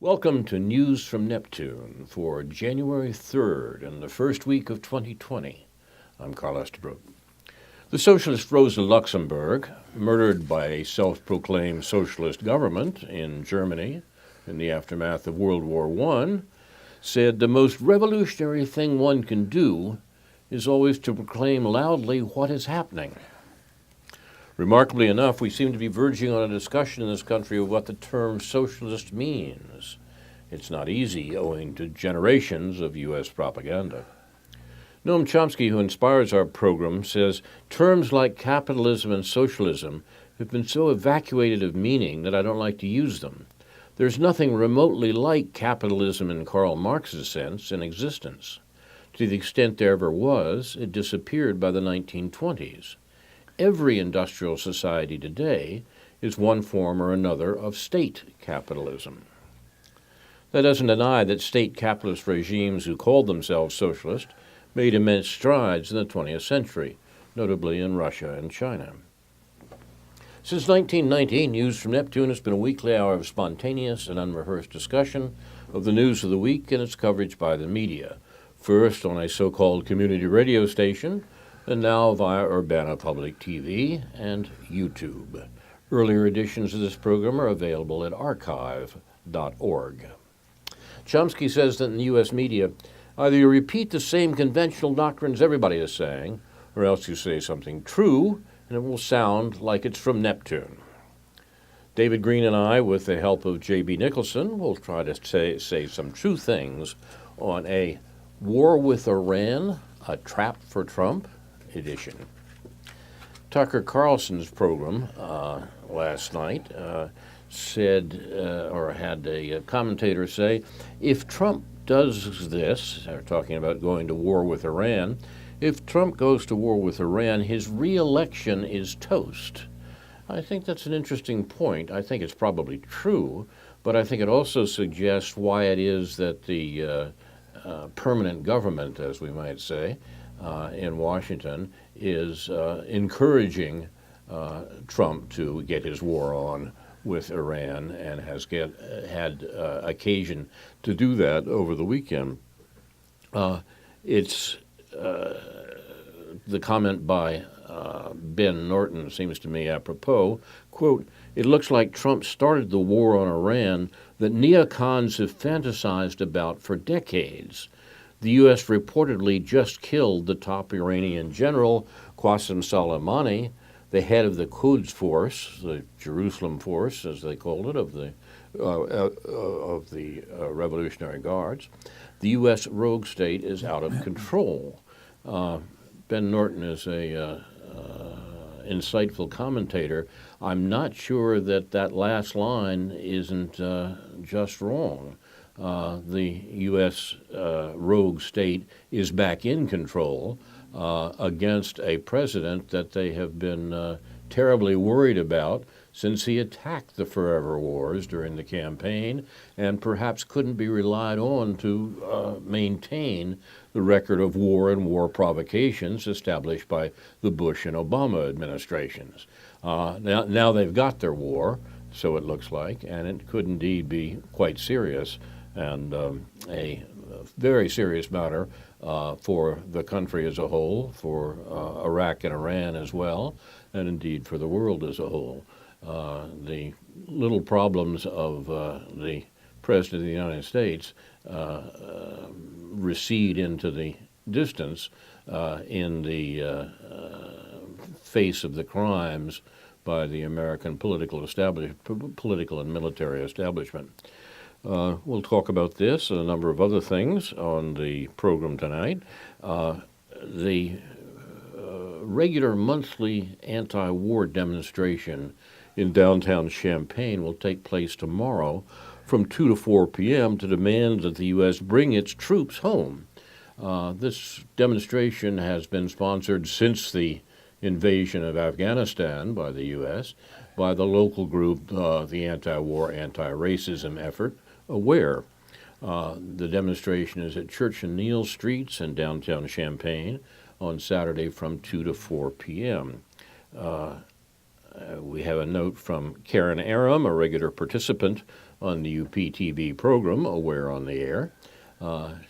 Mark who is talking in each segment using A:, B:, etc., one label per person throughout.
A: Welcome to News from Neptune for January 3rd and the first week of 2020. I'm Carl Estabrook. The socialist Rosa Luxemburg, murdered by a self-proclaimed socialist government in Germany in the aftermath of World War I, said the most revolutionary thing one can do is always to proclaim loudly what is happening. Remarkably enough, we seem to be verging on a discussion in this country of what the term socialist means. It's not easy, owing to generations of U.S. propaganda. Noam Chomsky, who inspires our program, says terms like capitalism and socialism have been so evacuated of meaning that I don't like to use them. There's nothing remotely like capitalism in Karl Marx's sense in existence. To the extent there ever was, it disappeared by the 1920s. Every industrial society today is one form or another of state capitalism. That doesn't deny that state capitalist regimes who called themselves socialist made immense strides in the 20th century, notably in Russia and China. Since 1990, News from Neptune has been a weekly hour of spontaneous and unrehearsed discussion of the news of the week and its coverage by the media, first on a so-called community radio station, and now via Urbana Public TV and YouTube. Earlier editions of this program are available at archive.org. Chomsky says that in the U.S. media, either you repeat the same conventional doctrines everybody is saying, or else you say something true, and it will sound like it's from Neptune. David Green and I, with the help of J.B. Nicholson, will try to say some true things on a war with Iran, a trap for Trump edition. Tucker Carlson's program last night said, or had a commentator say, if Trump does this, they're talking about going to war with Iran, if Trump goes to war with Iran, his re-election is toast. I think that's an interesting point. I think it's probably true, but I think it also suggests why it is that the permanent government, as we might say, in Washington is encouraging Trump to get his war on with Iran and has had occasion to do that over the weekend. It's the comment by Ben Norton seems to me apropos. Quote, "It looks like Trump started the war on Iran that neocons have fantasized about for decades. The U.S. reportedly just killed the top Iranian general, Qasem Soleimani, the head of the Quds Force, the Jerusalem Force, as they called it, of the Revolutionary Guards. The U.S. rogue state is out of control." Ben Norton is a insightful commentator. I'm not sure that last line isn't just wrong. The U.S. rogue state is back in control against a president that they have been terribly worried about since he attacked the forever wars during the campaign and perhaps couldn't be relied on to maintain the record of war and war provocations established by the Bush and Obama administrations. Now they've got their war, so it looks like, and it could indeed be quite serious and a very serious matter for the country as a whole, for Iraq and Iran as well, and indeed for the world as a whole. The little problems of the President of the United States recede into the distance in the face of the crimes by the American political and military establishment. We'll talk about this and a number of other things on the program tonight. The regular monthly anti-war demonstration in downtown Champaign will take place tomorrow from 2 to 4 p.m. to demand that the U.S. bring its troops home. This demonstration has been sponsored since the invasion of Afghanistan by the U.S. by the local group, the Anti-War, Anti-Racism Effort, AWARE. The demonstration is at Church and Neal Streets in downtown Champaign on Saturday from 2 to 4 p.m. We have a note from Karen Aram, a regular participant on the UPTV program, Aware on the Air.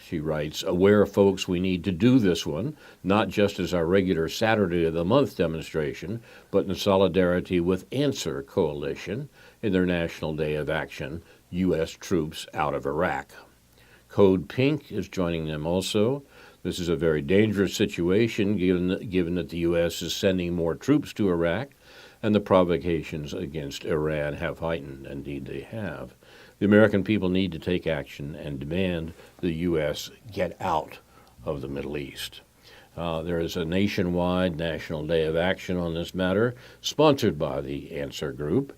A: She writes, "Aware, folks, we need to do this one, not just as our regular Saturday of the Month demonstration, but in solidarity with Answer Coalition in their National Day of Action, U.S. Troops Out of Iraq." Code Pink is joining them also. This is a very dangerous situation given that the U.S. is sending more troops to Iraq, and the provocations against Iran have heightened. Indeed, they have. The American people need to take action and demand the U.S. get out of the Middle East. There is a nationwide National Day of Action on this matter, sponsored by the Answer Group,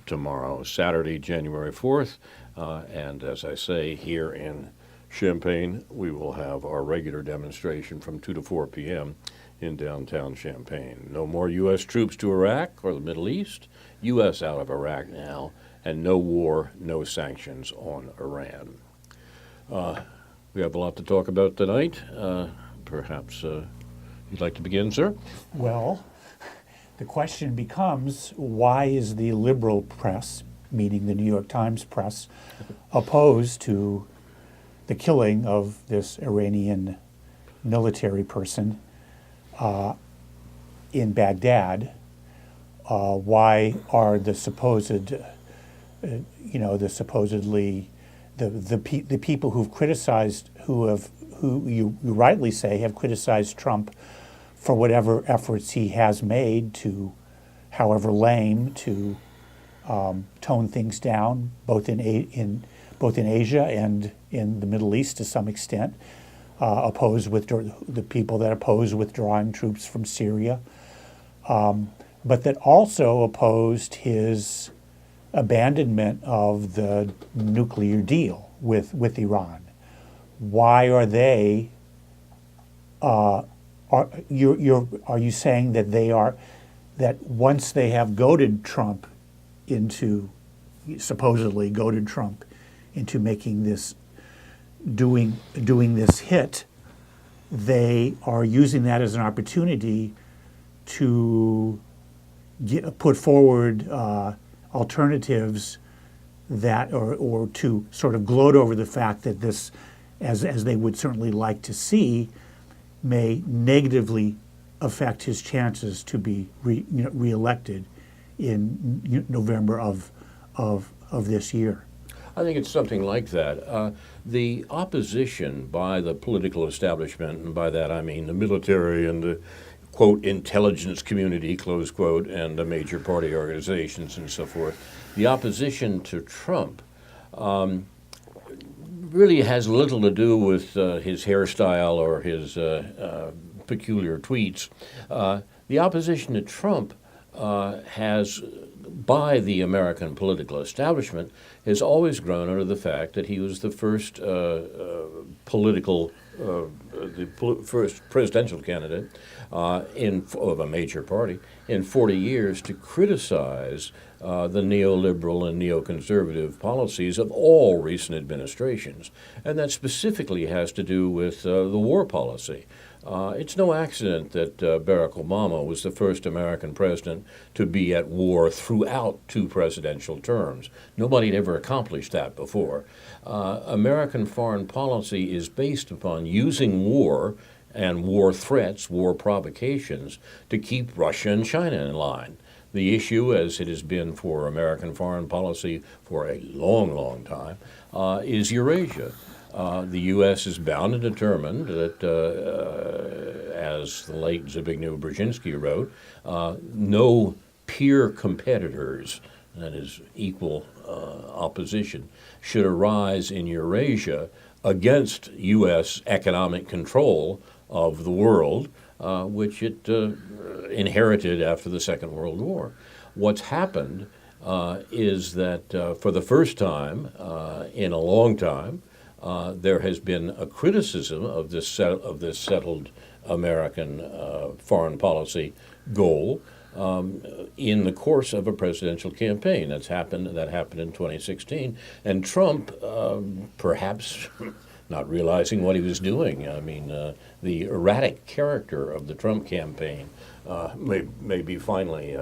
A: tomorrow, Saturday, January 4th. And as I say, here in Champaign, we will have our regular demonstration from 2 to 4 p.m. in downtown Champaign. No more U.S. troops to Iraq or the Middle East. U.S. out of Iraq now. And no war, no sanctions on Iran. We have a lot to talk about tonight. Perhaps you'd like to begin, sir?
B: Well, the question becomes, why is the liberal press, meaning the New York Times press, opposed to the killing of this Iranian military person in Baghdad? Why are the the people who've criticized, who you rightly say have criticized Trump for whatever efforts he has made to, however lame, to tone things down, both in Asia and in the Middle East to some extent, the people that oppose withdrawing troops from Syria, but that also opposed his abandonment of the nuclear deal with Iran. Why are they? Are you saying that that once they have supposedly goaded Trump into making this, doing this hit, they are using that as an opportunity to put forward alternatives that, or to sort of gloat over the fact that this, as they would certainly like to see, may negatively affect his chances to be reelected in November of this year?
A: I think it's something like that. The opposition by the political establishment, and by that I mean the military and the, quote, intelligence community, close quote, and the major party organizations and so forth, the opposition to Trump really has little to do with his hairstyle or his peculiar tweets. The opposition to Trump has, by the American political establishment, has always grown out of the fact that he was the first first presidential candidate of a major party in 40 years to criticize the neoliberal and neoconservative policies of all recent administrations. And that specifically has to do with the war policy. It's no accident that Barack Obama was the first American president to be at war throughout 2 presidential terms. Nobody had ever accomplished that before. American foreign policy is based upon using war and war threats, war provocations, to keep Russia and China in line. The issue, as it has been for American foreign policy for a long, long time, is Eurasia. The U.S. is bound and determined that, as the late Zbigniew Brzezinski wrote, no peer competitors, that is equal opposition, should arise in Eurasia against U.S. economic control of the world, which it inherited after the Second World War. What's happened is that for the first time in a long time, there has been a criticism of this settled American foreign policy goal in the course of a presidential campaign. That happened in 2016, and Trump, perhaps not realizing what he was doing. I mean, the erratic character of the Trump campaign may be finally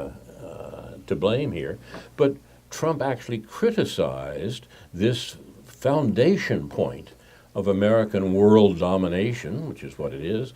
A: to blame here, but Trump actually criticized this foundation point of American world domination, which is what it is,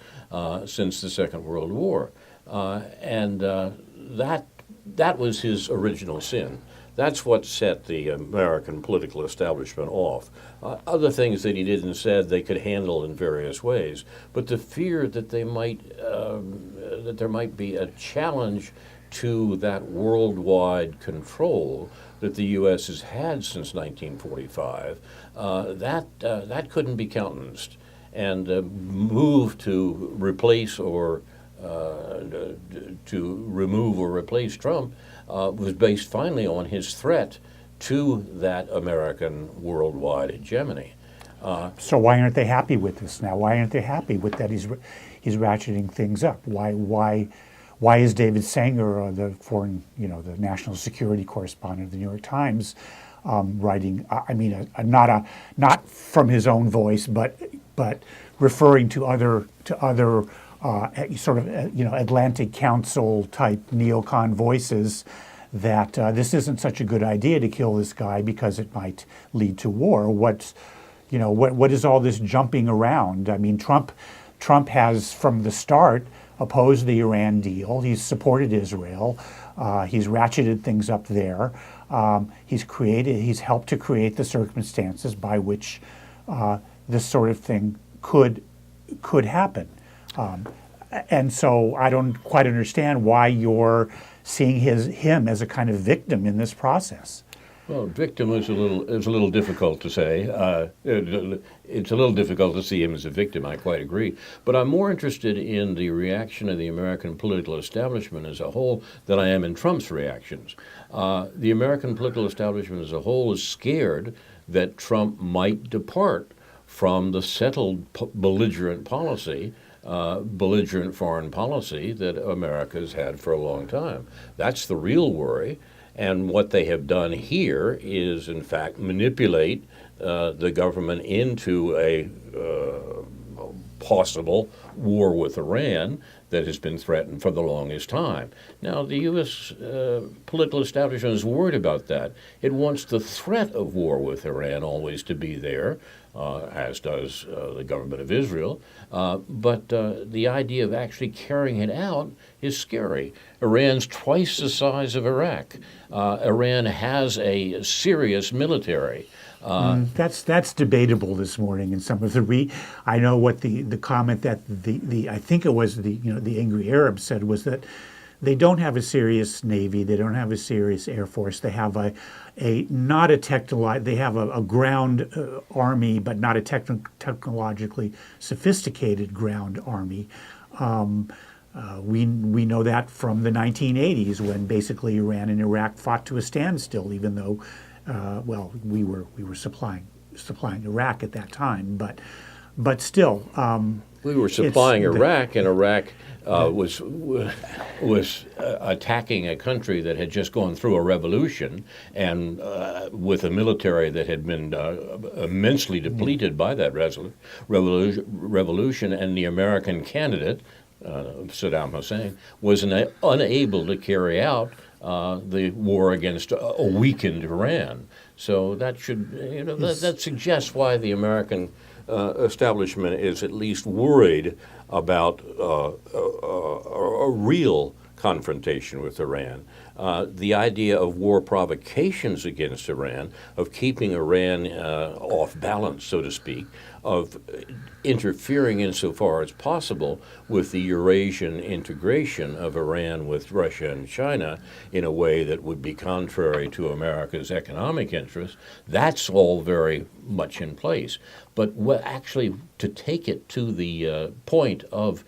A: since the Second World War. And that was his original sin. That's what set the American political establishment off. Other things that he did and said they could handle in various ways, but the fear that they might that there might be a challenge to that worldwide control that the U.S. has had since 1945, that couldn't be countenanced, and move to replace or to remove or replace Trump was based finally on his threat to that American worldwide hegemony.
B: So why aren't they happy with this now? Why aren't they happy with that he's ratcheting things up? Why is David Sanger, the the national security correspondent of the New York Times, writing? Not from his own voice, but referring to other Atlantic Council type neocon voices that this isn't such a good idea to kill this guy because it might lead to war. What is all this jumping around? I mean, Trump has from the start opposed the Iran deal. He's supported Israel. He's ratcheted things up there. He's helped to create the circumstances by which this sort of thing could happen. And so I don't quite understand why you're seeing him as a kind of victim in this process.
A: Well, victim is a little difficult to say. It's a little difficult to see him as a victim. I quite agree. But I'm more interested in the reaction of the American political establishment as a whole than I am in Trump's reactions. The American political establishment as a whole is scared that Trump might depart from the settled belligerent policy, belligerent foreign policy that America's had for a long time. That's the real worry. And what they have done here is, in fact, manipulate the government into a possible war with Iran that has been threatened for the longest time. Now, the U.S. Political establishment is worried about that. It wants the threat of war with Iran always to be there, as does the government of Israel. But the idea of actually carrying it out is scary. Iran's twice the size of Iraq. Iran has a serious military.
B: That's debatable this morning in some of the I know what the comment that I think it was the angry Arabs said was that they don't have a serious navy, they don't have a serious air force, they have they have a ground army, but not a technologically sophisticated ground army. We know that from the 1980s when basically Iran and Iraq fought to a standstill, even though we were supplying Iraq at that time, but still.
A: We were supplying Iraq, and Iraq was attacking a country that had just gone through a revolution, and with a military that had been immensely depleted by that revolution, and the American candidate, Saddam Hussein, was unable to carry out the war against a weakened Iran. So that should, that suggests why the American establishment is at least worried about a real confrontation with Iran. The idea of war provocations against Iran, of keeping Iran off balance, so to speak, of interfering insofar as possible with the Eurasian integration of Iran with Russia and China in a way that would be contrary to America's economic interests, that's all very much in place. But actually, to take it to the point of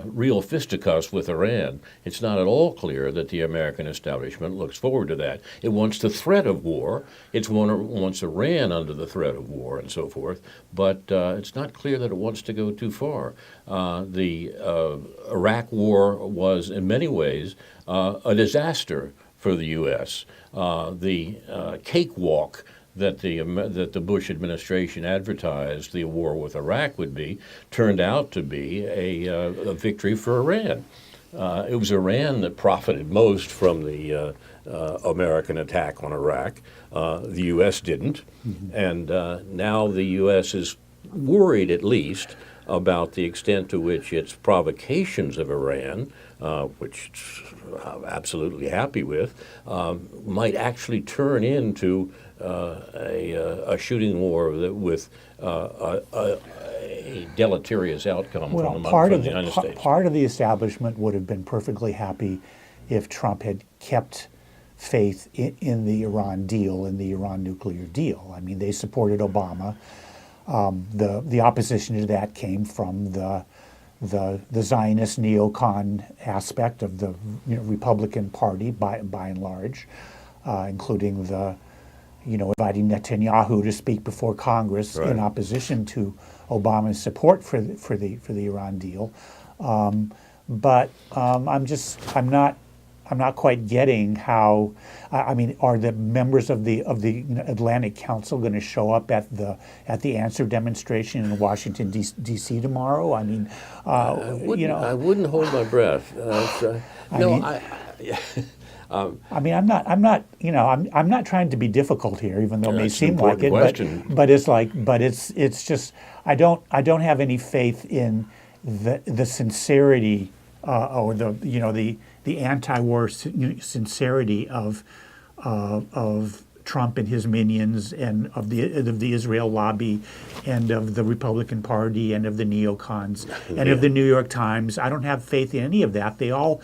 A: real fisticuffs with Iran, it's not at all clear that the American establishment looks forward to that. It wants the threat of war. It wants Iran under the threat of war and so forth, but it's not clear that it wants to go too far. The Iraq war was, in many ways, a disaster for the U.S. The cakewalk that the Bush administration advertised the war with Iraq would be, turned out to be a victory for Iran. It was Iran that profited most from the American attack on Iraq. The U.S. didn't. And now the U.S. is worried, at least, about the extent to which its provocations of Iran, which I'm absolutely happy with, might actually turn into a shooting war with a deleterious outcome
B: Well,
A: from
B: part
A: the
B: of
A: United States.
B: part of the establishment would have been perfectly happy if Trump had kept faith in the Iran deal, in the Iran nuclear deal. I mean, they supported Obama. The opposition to that came from the Zionist neocon aspect of the Republican Party by and large, including inviting Netanyahu to speak before Congress
A: Right.
B: in opposition to Obama's support for the Iran deal. But I'm not quite getting how. I mean, are the members of the Atlantic Council going to show up at the answer demonstration in Washington D.C. tomorrow? I mean,
A: I wouldn't hold my breath.
B: I'm not trying to be difficult here, even though it may
A: That's an
B: seem like it.
A: important
B: But it's just I don't have any faith in the sincerity or the anti-war sincerity of Trump and his minions, and of the Israel lobby, and of the Republican Party, and of the neocons, and of the New York Times. I don't have faith in any of that. They all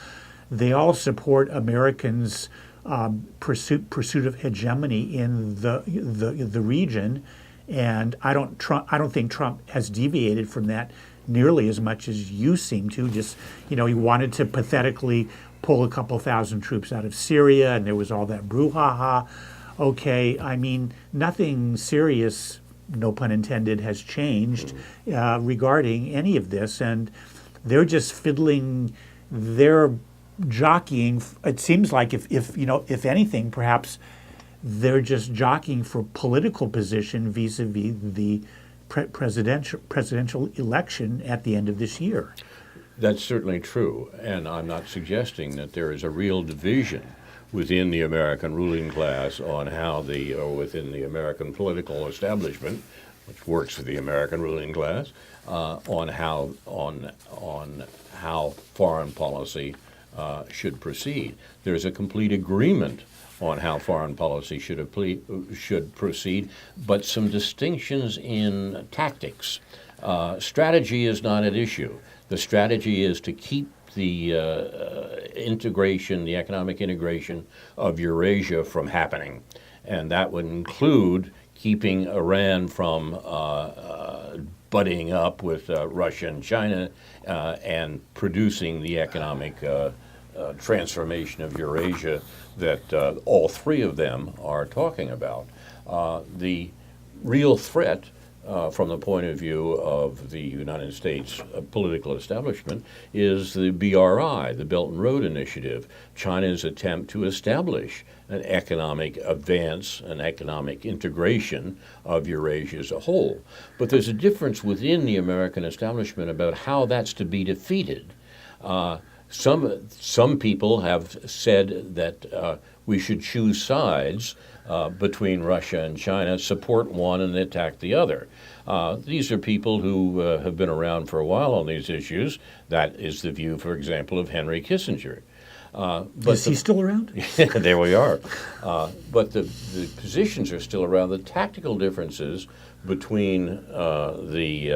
B: support Americans' pursuit of hegemony in the region, and I don't think Trump has deviated from that nearly as much as you seem to. Just he wanted to pathetically pull a couple thousand troops out of Syria, and there was all that brouhaha. Okay, I mean, nothing serious, no pun intended, has changed regarding any of this, and they're just fiddling. They're jockeying. It seems like if anything, perhaps they're just jockeying for political position vis-a-vis the presidential election at the end of this year.
A: That's certainly true, and I'm not suggesting that there is a real division within the American ruling class or within the American political establishment, which works for the American ruling class, on how foreign policy should proceed. There's a complete agreement on how foreign policy should proceed, but some distinctions in tactics. Strategy is not at issue. The strategy is to keep the economic integration of Eurasia from happening. And that would include keeping Iran from buddying up with Russia and China and producing the economic transformation of Eurasia that all three of them are talking about. The real threat from the point of view of the United States political establishment is the BRI, the Belt and Road Initiative, China's attempt to establish an economic advance, an economic integration of Eurasia as a whole. But there's a difference within the American establishment about how that's to be defeated. Some people have said that we should choose sides between Russia and China, support one and attack the other. These are people who have been around for a while on these issues. That is the view, for example, of Henry Kissinger.
B: Is he still around?
A: There we are. But the positions are still around. The tactical differences between the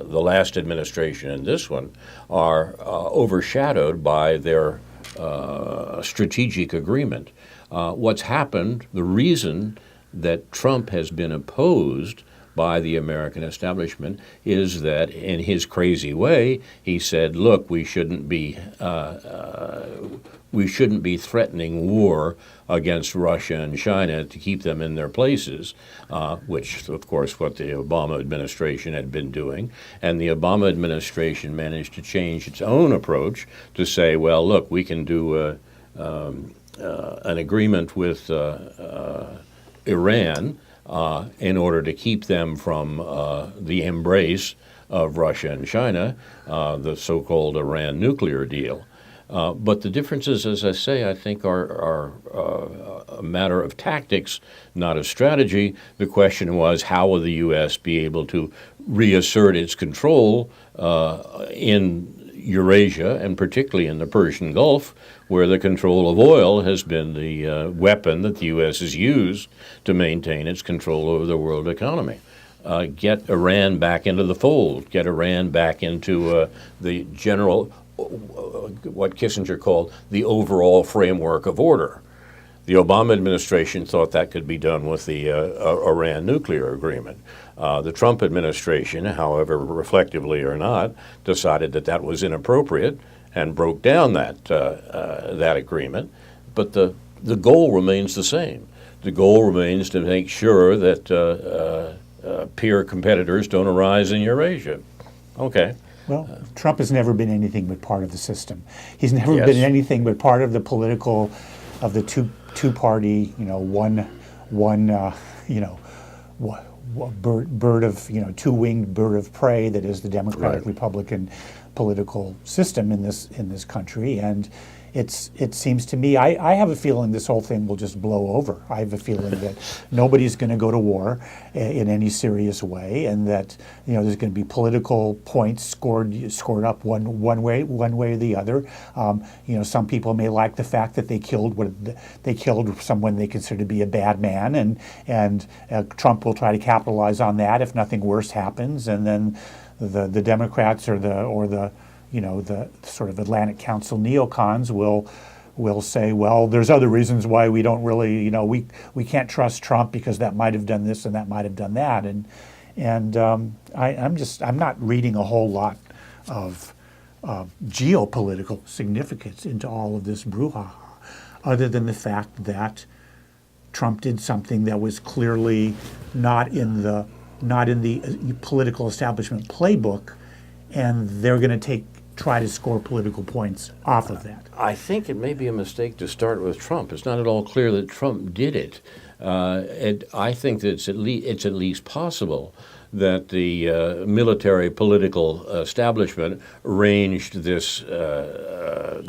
A: last administration and this one are overshadowed by their strategic agreement. What's happened, the reason that Trump has been opposed by the American establishment is that, in his crazy way, he said, "Look, we shouldn't be threatening war against Russia and China to keep them in their places," which, of course, what the Obama administration had been doing. And the Obama administration managed to change its own approach to say, "Well, look, we can do an agreement with Iran." In order to keep them from the embrace of Russia and China, the so-called Iran nuclear deal. But the differences, as I say, I think are a matter of tactics, not of strategy. The question was, how will the U.S. be able to reassert its control in Eurasia, and particularly in the Persian Gulf, where the control of oil has been the weapon that the U.S. has used to maintain its control over the world economy. Get Iran back into the fold, get Iran back into the general, what Kissinger called the overall framework of order. The Obama administration thought that could be done with the Iran nuclear agreement. The Trump administration, however reflectively or not, decided that that was inappropriate and broke down that agreement. But the goal remains the same. The goal remains to make sure that peer competitors don't arise in Eurasia. Okay.
B: Well, Trump has never been anything but part of the system. He's never
A: Yes.
B: been anything but part of the political, of the two-party, bird of, two-winged bird of prey that is the Democratic
A: Right.
B: Republican political system in this country. And it seems to me, I have a feeling this whole thing will just blow over. I have a feeling that nobody's going to go to war in any serious way, and that there's going to be political points scored up one way or the other. Some people may like the fact that they killed someone they consider to be a bad man, and Trump will try to capitalize on that if nothing worse happens, and then the Democrats or the sort of Atlantic Council neocons will say, well, there's other reasons why we don't really, we can't trust Trump because that might have done this and that might have done that, and I'm not reading a whole lot of geopolitical significance into all of this brouhaha, other than the fact that Trump did something that was clearly not in the political establishment playbook, and they're going to try to score political points off of that.
A: I think it may be a mistake to start with Trump. It's not at all clear that Trump did it. I think that it's at least possible that the military political establishment arranged this the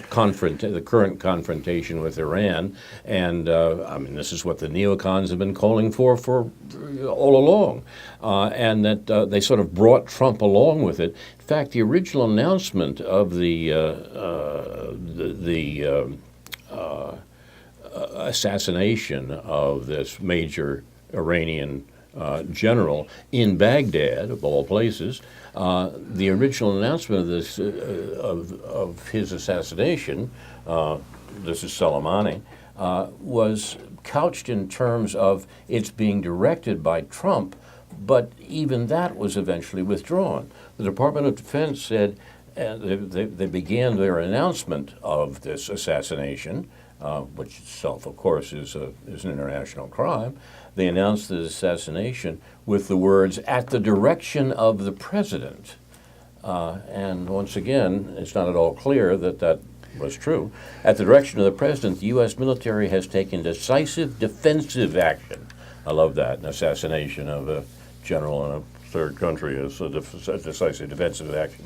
A: current confrontation with Iran, and this is what the neocons have been calling for all along, and that they sort of brought Trump along with it. In fact, the original announcement of the assassination of this major Iranian general in Baghdad, of all places, the original announcement of this of his assassination, this is Soleimani, was couched in terms of it's being directed by Trump, but even that was eventually withdrawn. The Department of Defense said they began their announcement of this assassination, which itself, of course, is an international crime. They announced the assassination with the words, "at the direction of the president." And once again, it's not at all clear that was true. At the direction of the president, the U.S. military has taken decisive defensive action. I love that. An assassination of a general in a third country is a decisive defensive action.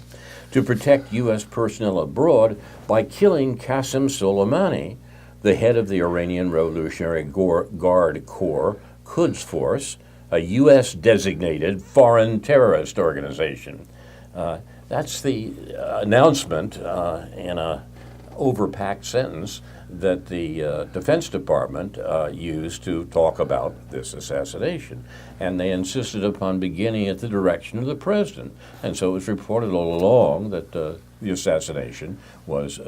A: To protect U.S. personnel abroad by killing Qasem Soleimani, the head of the Iranian Revolutionary Guard Corps, Quds Force, a U.S.-designated foreign terrorist organization. That's the announcement in a overpacked sentence that the Defense Department used to talk about this assassination. And they insisted upon beginning at the direction of the president. And so it was reported all along that the assassination was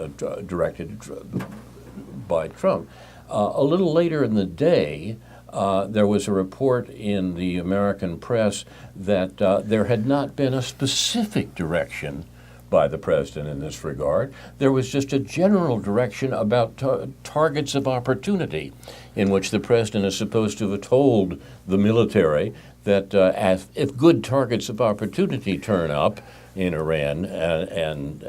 A: directed by Trump. A little later in the day, there was a report in the American press that there had not been a specific direction by the president in this regard. There was just a general direction about targets of opportunity, in which the president is supposed to have told the military that if good targets of opportunity turn up in Iran and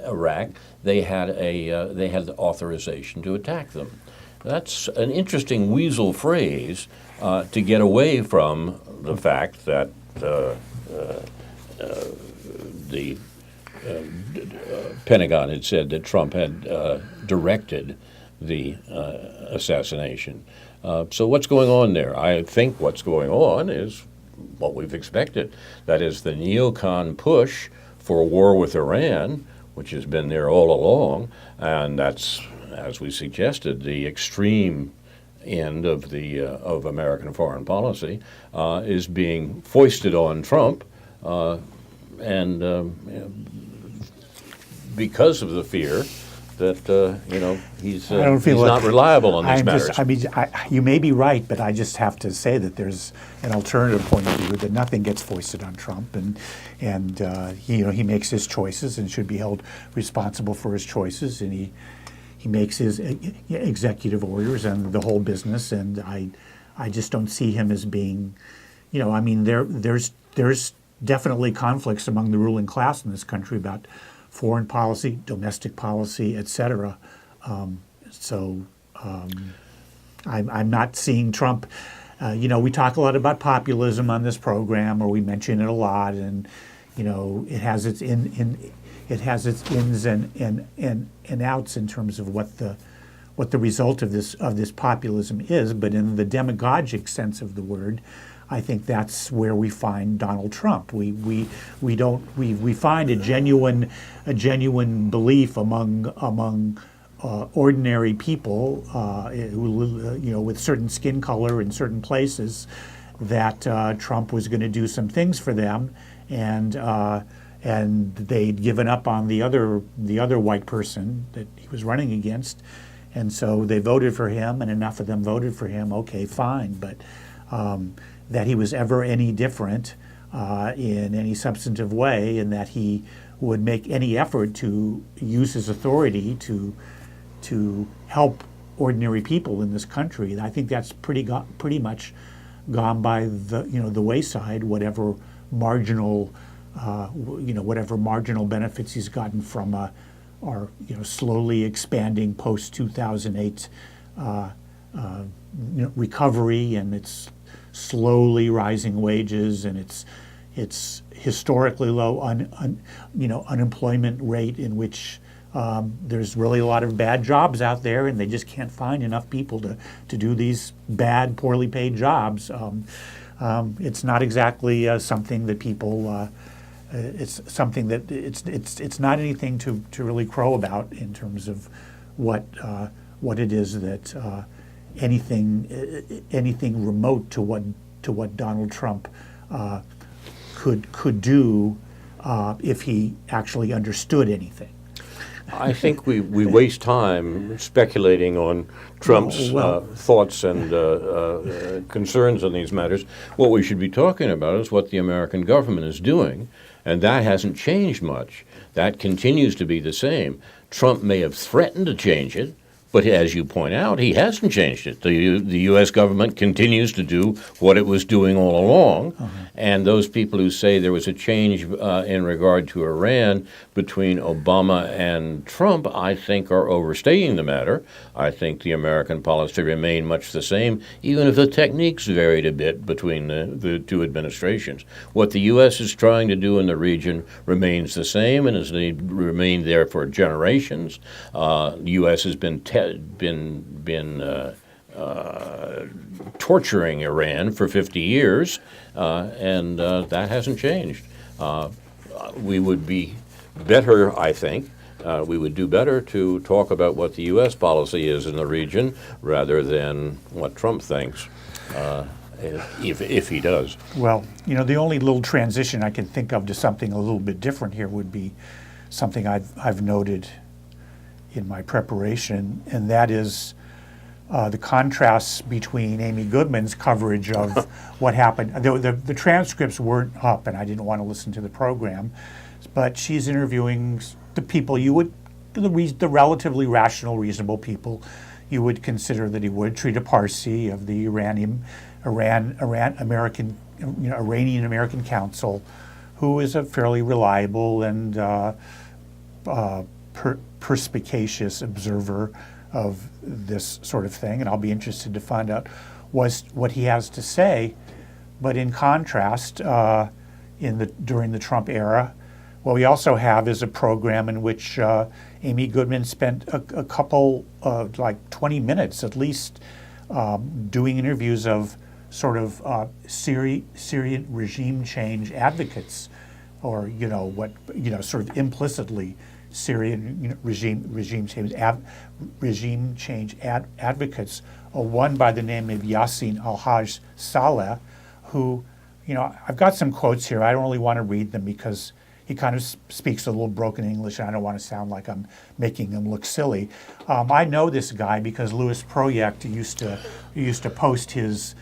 A: Iraq, they had the authorization to attack them. That's an interesting weasel phrase to get away from the fact that the Pentagon had said that Trump had directed the assassination. So what's going on there? I think what's going on is what we've expected. That is the neocon push for a war with Iran, which has been there all along, and that's, as we suggested, the extreme end of the of American foreign policy is being foisted on Trump, and because of the fear that he's not reliable on these matters.
B: You may be right, but I just have to say that there's an alternative point of view that nothing gets foisted on Trump, and he makes his choices and should be held responsible for his choices, and he makes his executive orders and the whole business, and I just don't see him as being, there's definitely conflicts among the ruling class in this country about foreign policy, domestic policy, etc. I'm not seeing Trump. We talk a lot about populism on this program, or we mention it a lot, and it has its ins and outs in terms of what the result of this populism is. But in the demagogic sense of the word, I think that's where we find Donald Trump. We find a genuine belief among ordinary people who with certain skin color in certain places that Trump was going to do some things for them, and they'd given up on the other white person that he was running against, and so they voted for him, and enough of them voted for him. Okay, fine, but that he was ever any different in any substantive way, and that he would make any effort to use his authority to help ordinary people in this country, I think that's pretty much gone by the wayside. Whatever marginal benefits he's gotten from our slowly expanding post 2008 recovery, and its slowly rising wages, and its historically low unemployment rate, in which there's really a lot of bad jobs out there, and they just can't find enough people to do these bad, poorly paid jobs. It's not exactly something that people. It's something that it's not anything to really crow about in terms of what it is that anything remote to what Donald Trump could do if he actually understood anything.
A: I think we waste time speculating on Trump's thoughts and concerns on these matters. What we should be talking about is what the American government is doing, and that hasn't changed much. That continues to be the same. Trump may have threatened to change it, but as you point out, he hasn't changed it. The U.S. government continues to do what it was doing all along. And those people who say there was a change in regard to Iran between Obama and Trump, I think are overstating the matter. I think the American policy remained much the same, even if the techniques varied a bit between the two administrations. What the U.S. is trying to do in the region remains the same, and has remained there for generations. The U.S. has been torturing Iran for 50 years, and that hasn't changed. We would be better, I think, we would do better to talk about what the U.S. policy is in the region rather than what Trump thinks, if he does.
B: Well, the only little transition I can think of to something a little bit different here would be something I've noted in my preparation, and that is the contrasts between Amy Goodman's coverage of what happened. The transcripts weren't up, and I didn't want to listen to the program, but she's interviewing the people the relatively rational, reasonable people you would consider that he would. Trita Parsi of the Iranian American Council, who is a fairly reliable and perspicacious observer of this sort of thing, and I'll be interested to find out what he has to say. But in contrast, during the Trump era. What we also have is a program in which Amy Goodman spent a couple, like 20 minutes at least, doing interviews of sort of Syrian regime change advocates, or sort of implicitly Syrian regime change advocates. One by the name of Yassin al-Haj Saleh, who, I've got some quotes here. I don't really want to read them because he kind of speaks a little broken English, and I don't want to sound like I'm making him look silly. I know this guy because Louis Project used to post his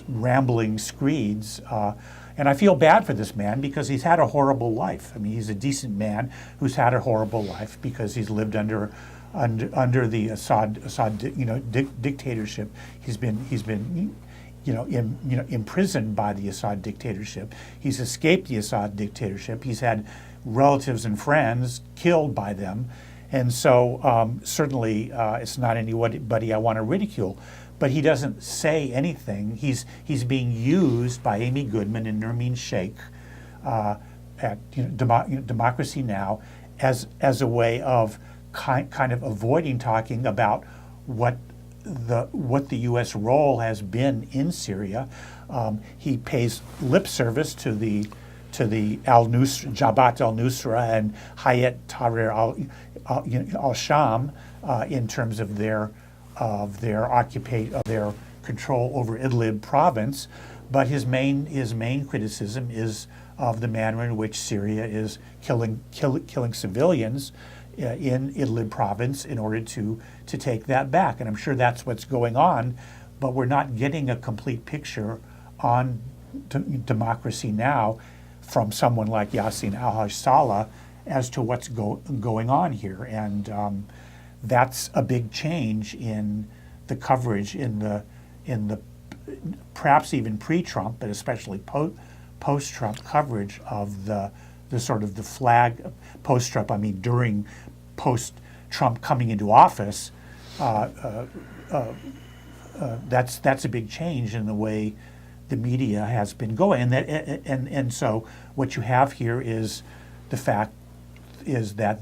B: rambling screeds, and I feel bad for this man because he's had a horrible life. I mean, he's a decent man who's had a horrible life because he's lived under the Assad dictatorship. He's been imprisoned by the Assad dictatorship. He's escaped the Assad dictatorship. He's had relatives and friends killed by them. And so certainly it's not anybody I want to ridicule. But he doesn't say anything. He's being used by Amy Goodman and Nermeen Sheikh at Democracy Now! As a way of kind of avoiding talking about what the U.S. role has been in Syria. He pays lip service to the al-Nusra, Jabhat al-Nusra and Hayat Tahrir al-Sham in terms of their control over Idlib province, but his main criticism is of the manner in which Syria is killing civilians in Idlib province in order to take that back. And I'm sure that's what's going on, but we're not getting a complete picture on Democracy Now! From someone like Yassin al-Haj Saleh as to what's going on here. And that's a big change in the coverage in the perhaps even pre-Trump, but especially post-Trump coverage of the sort of the flag post-Trump. I mean, during post-Trump coming into office, that's a big change in the way the media has been going, and so what you have here is the fact is that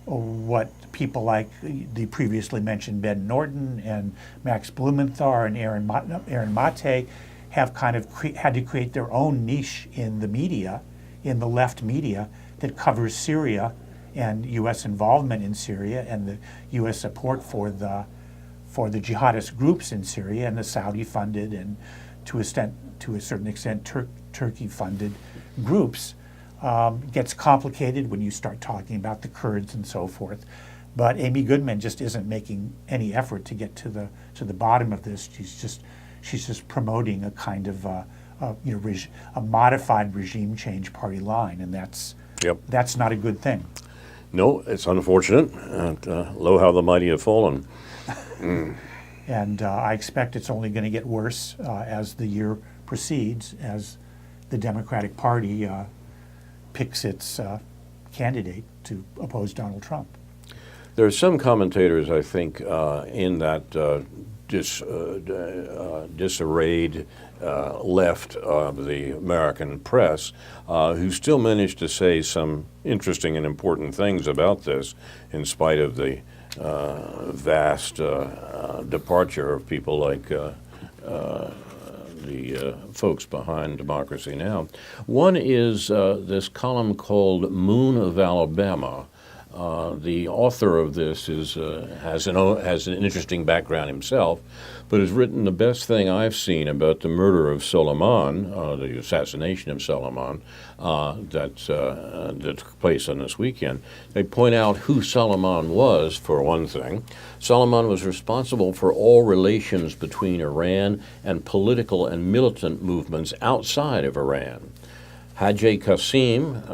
B: what people like the previously mentioned Ben Norton and Max Blumenthal and Aaron Mate have kind of had to create their own niche in the media, in the left media, that covers Syria and U.S. involvement in Syria and the U.S. support for the jihadist groups in Syria and the Saudi-funded and to a certain extent Turkey-funded groups. Gets complicated when you start talking about the Kurds and so forth. But Amy Goodman just isn't making any effort to get to the bottom of this. She's just promoting a kind of a modified regime change party line, and that's not a good thing.
A: No, it's unfortunate. Lo, how the mighty have fallen.
B: And I expect it's only going to get worse as the year proceeds, as the Democratic Party picks its candidate to oppose Donald Trump.
A: There are some commentators, I think, in that disarrayed left of the American press who still managed to say some interesting and important things about this in spite of the vast departure of people like the folks behind Democracy Now! One is this column called Moon of Alabama. The author of this has an interesting background himself, but has written the best thing I've seen about the murder of Suleiman, the assassination of Suleiman, that took place on this weekend. They point out who Suleiman was, for one thing. Suleiman was responsible for all relations between Iran and political and militant movements outside of Iran. Haj Qasim,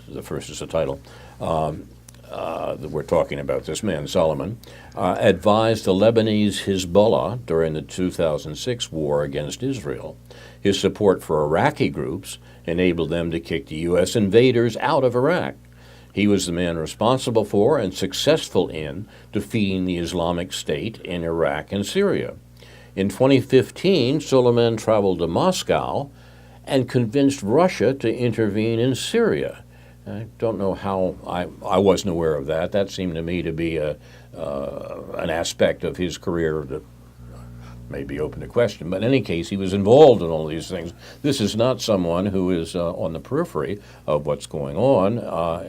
A: the first is the title, we're talking about this man, Suleiman, advised the Lebanese Hezbollah during the 2006 war against Israel. His support for Iraqi groups enabled them to kick the U.S. invaders out of Iraq. He was the man responsible for and successful in defeating the Islamic State in Iraq and Syria. In 2015, Suleiman traveled to Moscow and convinced Russia to intervene in Syria. I don't know how, I wasn't aware of that. That seemed to me to be an aspect of his career that may be open to question. But in any case, he was involved in all these things. This is not someone who is on the periphery of what's going on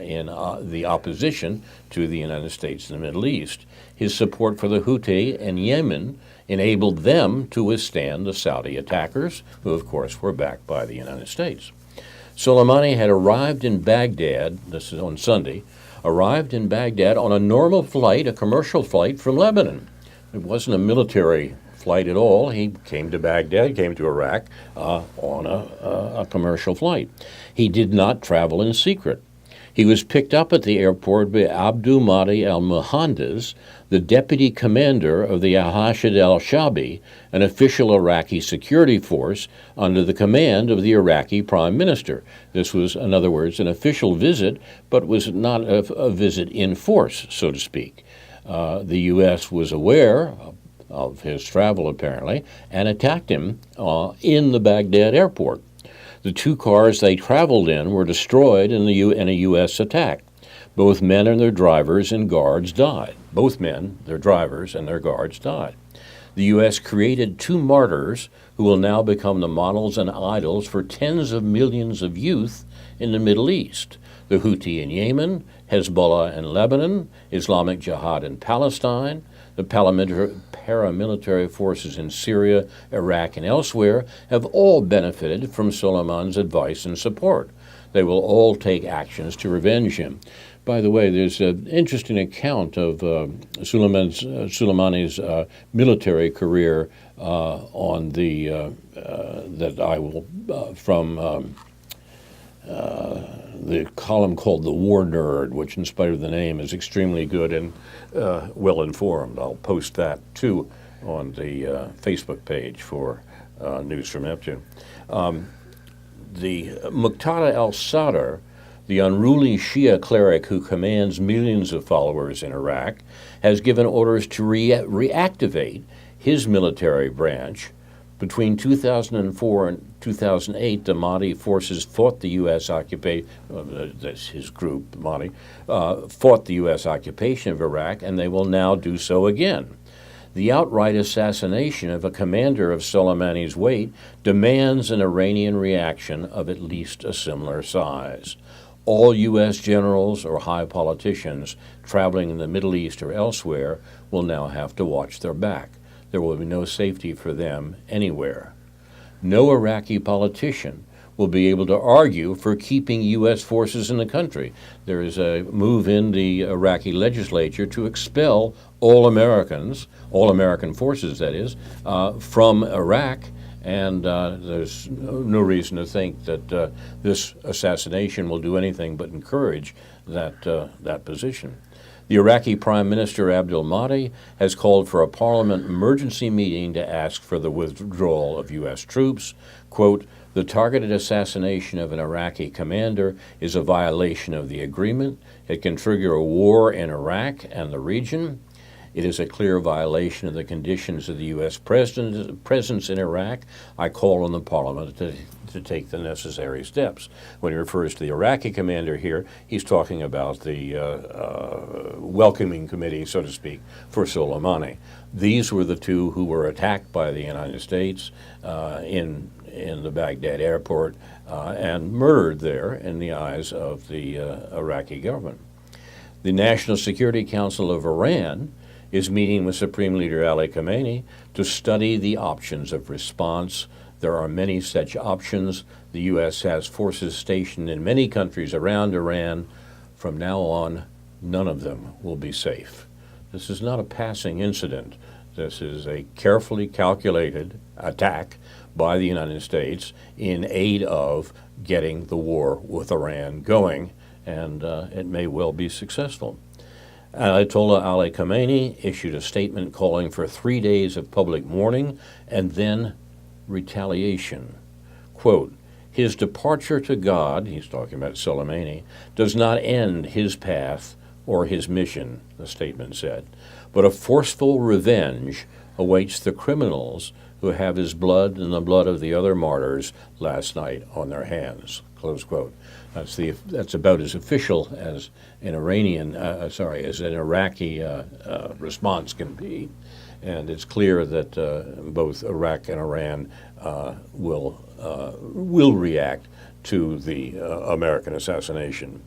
A: in the opposition to the United States in the Middle East. His support for the Houthi in Yemen enabled them to withstand the Saudi attackers, who of course were backed by the United States. Soleimani had arrived in Baghdad, this is on Sunday, arrived in Baghdad on a normal flight, a commercial flight from Lebanon. It wasn't a military flight at all. He came to Baghdad, came to Iraq on a commercial flight. He did not travel in secret. He was picked up at the airport by Abdul Mahdi al-Muhandis, the deputy commander of the Al-Hashid al-Shabi, an official Iraqi security force under the command of the Iraqi prime minister. This was, in other words, an official visit, but was not a visit in force, so to speak. The U.S. was aware of his travel, apparently, and attacked him in the Baghdad airport. The two cars they traveled in were destroyed in a U.S. attack. Both men and their drivers and guards died. Both men, their drivers, and their guards died. The U.S. created two martyrs who will now become the models and idols for tens of millions of youth in the Middle East: the Houthi in Yemen, Hezbollah in Lebanon, Islamic Jihad in Palestine, the paramilitary forces in Syria, Iraq, and elsewhere have all benefited from Soleiman's advice and support. They will all take actions to revenge him. By the way, there's an interesting account of Soleimani's military career on the that I will from the column called The War Nerd, which in spite of the name is extremely good and well informed. I'll post that too on the Facebook page for News from Neptune. The Muqtada al-Sadr, the unruly Shia cleric who commands millions of followers in Iraq, has given orders to reactivate his military branch. Between 2004 and 2008, the Mahdi forces fought the U.S. occupation, that's his group, Mahdi, fought the U.S. occupation of Iraq, and they will now do so again. The outright assassination of a commander of Soleimani's weight demands an Iranian reaction of at least a similar size. All U.S. generals or high politicians traveling in the Middle East or elsewhere will now have to watch their back. There will be no safety for them anywhere. No Iraqi politician will be able to argue for keeping U.S. forces in the country. There is a move in the Iraqi legislature to expel all American forces, that is, from Iraq, and there's no reason to think that this assassination will do anything but encourage that position. The Iraqi Prime Minister Abdul Mahdi has called for a parliament emergency meeting to ask for the withdrawal of U.S. troops. Quote, "The targeted assassination of an Iraqi commander is a violation of the agreement. It can trigger a war in Iraq and the region. It is a clear violation of the conditions of the U.S. presence in Iraq. I call on the parliament to take the necessary steps." When he refers to the Iraqi commander here, he's talking about the welcoming committee, so to speak, for Soleimani. These were the two who were attacked by the United States in the Baghdad airport and murdered there in the eyes of the Iraqi government. The National Security Council of Iran is meeting with Supreme Leader Ali Khamenei to study the options of response. There are many such options. The U.S. has forces stationed in many countries around Iran. From now on, none of them will be safe. This is not a passing incident. This is a carefully calculated attack by the United States in aid of getting the war with Iran going, and it may well be successful. Ayatollah Ali Khamenei issued a statement calling for 3 days of public mourning and then retaliation. Quote, "His departure to God," he's talking about Soleimani, "does not end his path or his mission," the statement said, "but a forceful revenge awaits the criminals who have his blood and the blood of the other martyrs last night on their hands. Close quote. That's about as official as an as an Iraqi response can be, and it's clear that both Iraq and Iran will react to the American assassination.